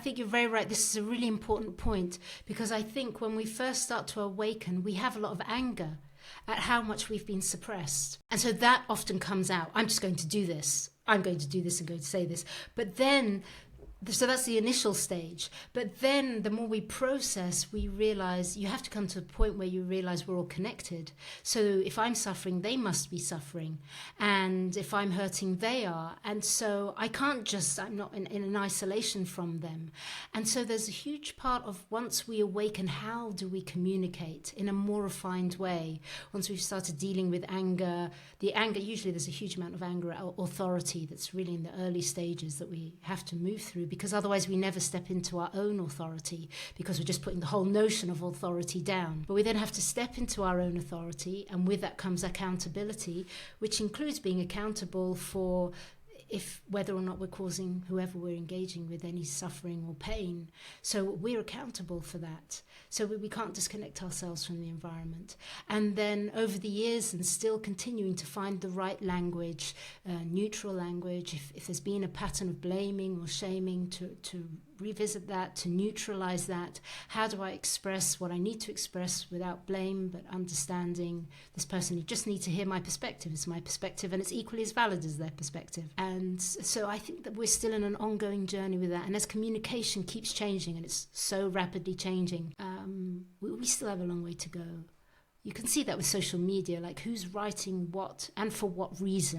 think you're very right. This is a really important point, because I think when we first start to awaken, we have a lot of anger at how much we've been suppressed. And so that often comes out. I'm just going to do this. I'm going to do this and going to say this. But then, so that's the initial stage. But then the more we process, we realize you have to come to a point where you realize we're all connected. So if I'm suffering, they must be suffering. And if I'm hurting, they are. And so I'm not in an isolation from them. And so there's a huge part of, once we awaken, how do we communicate in a more refined way? Once we've started dealing with anger, usually there's a huge amount of anger at authority that's really in the early stages that we have to move through, because otherwise we never step into our own authority, because we're just putting the whole notion of authority down. But we then have to step into our own authority, and with that comes accountability, which includes being accountable for whether or not we're causing whoever we're engaging with any suffering or pain. So we're accountable for that. So we can't disconnect ourselves from the environment. And then over the years, and still continuing to find the right language, neutral language, if there's been a pattern of blaming or shaming, to revisit that, to neutralize that. How do I express what I need to express without blame, but understanding this person? You just need to hear my perspective. It's my perspective, and it's equally as valid as their perspective. And so I think that we're still in an ongoing journey with that. And as communication keeps changing, and it's so rapidly changing, we still have a long way to go. You can see that with social media, like who's writing what and for what reason.